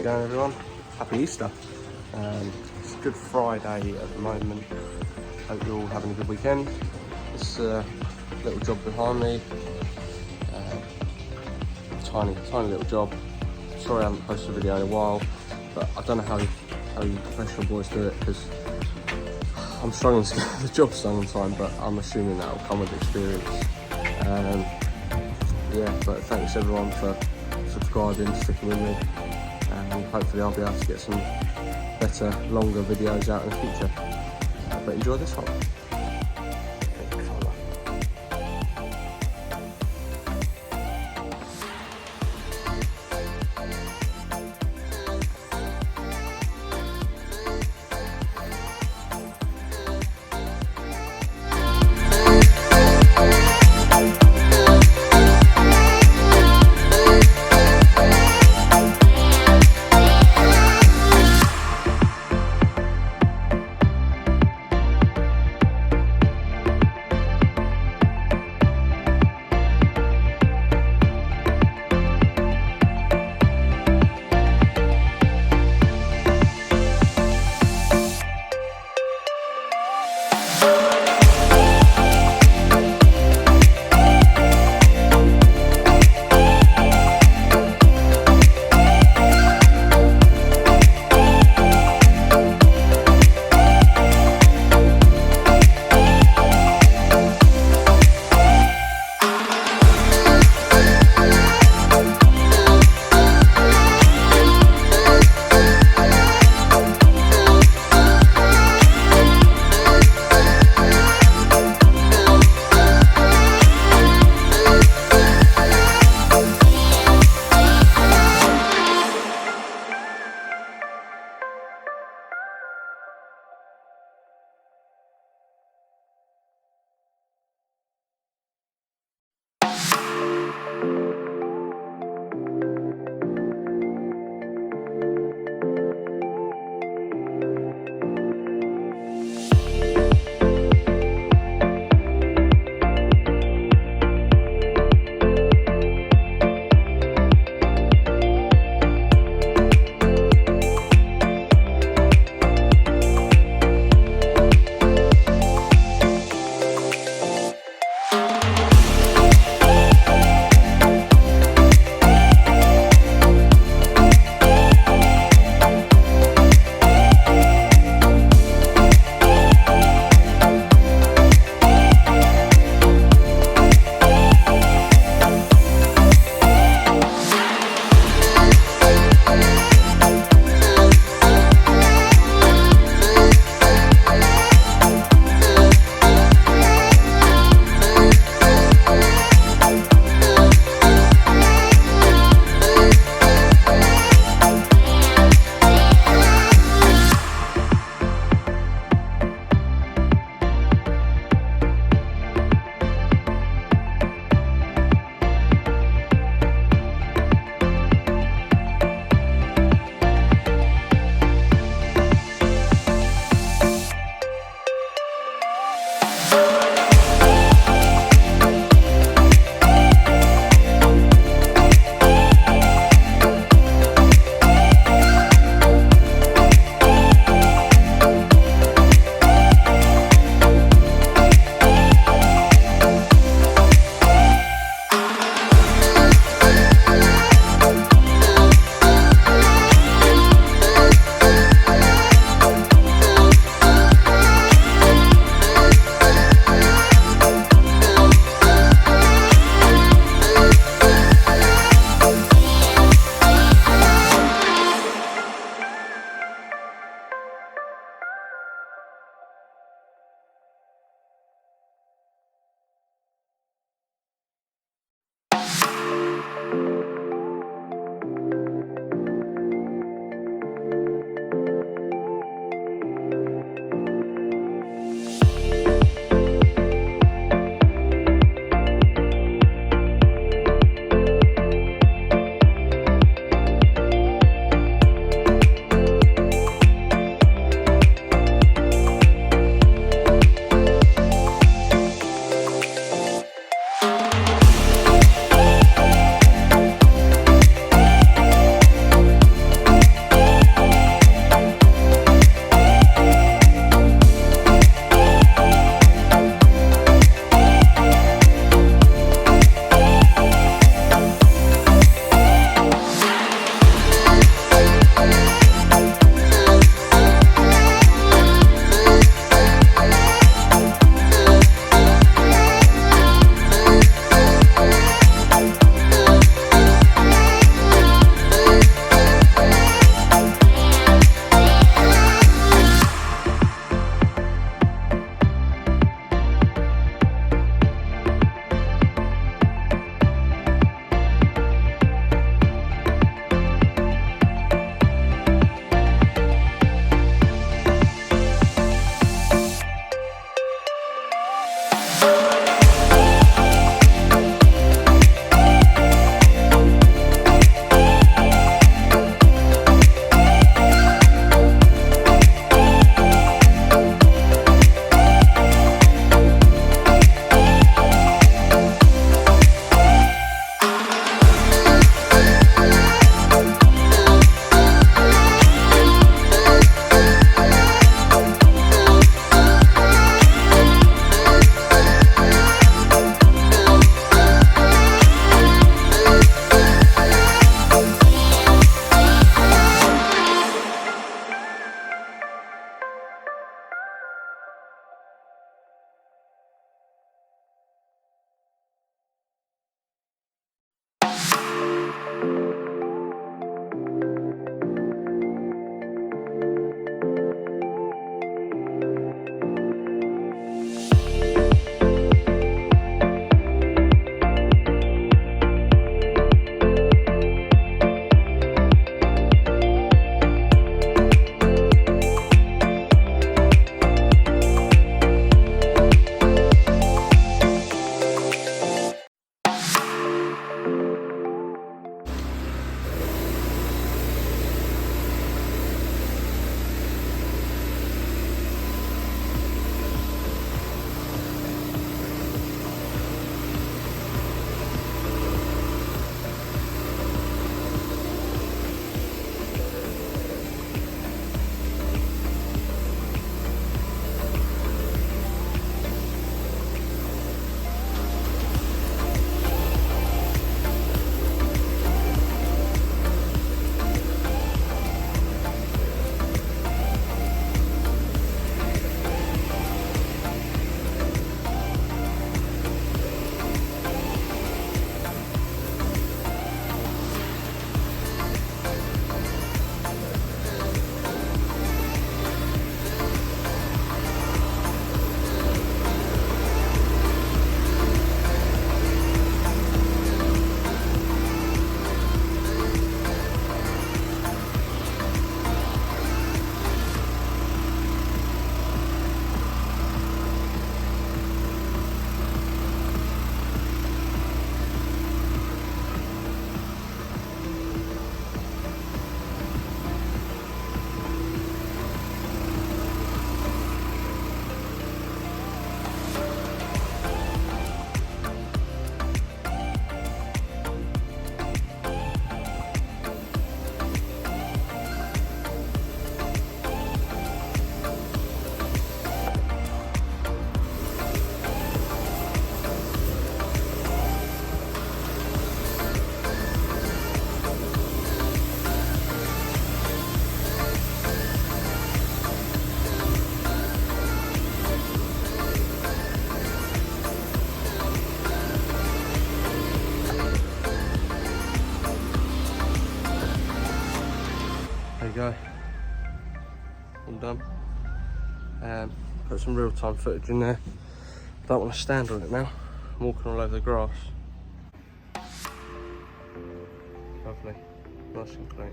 going, everyone? Happy Easter. It's Good Friday at the moment. Hope you're all having a good weekend. This little job behind me, tiny little job. Sorry I haven't posted a video in a while, but I don't know how you professional boys do it, because I'm struggling to get the job done on time, but I'm assuming that will come with experience. Yeah, but thanks everyone for subscribing, sticking with me, and hopefully I'll be able to get some better, longer videos out in the future. But enjoy this one. all done. Put some real-time footage in there. Don't want to stand on it now. I'm walking all over the grass. Lovely, nice and clean.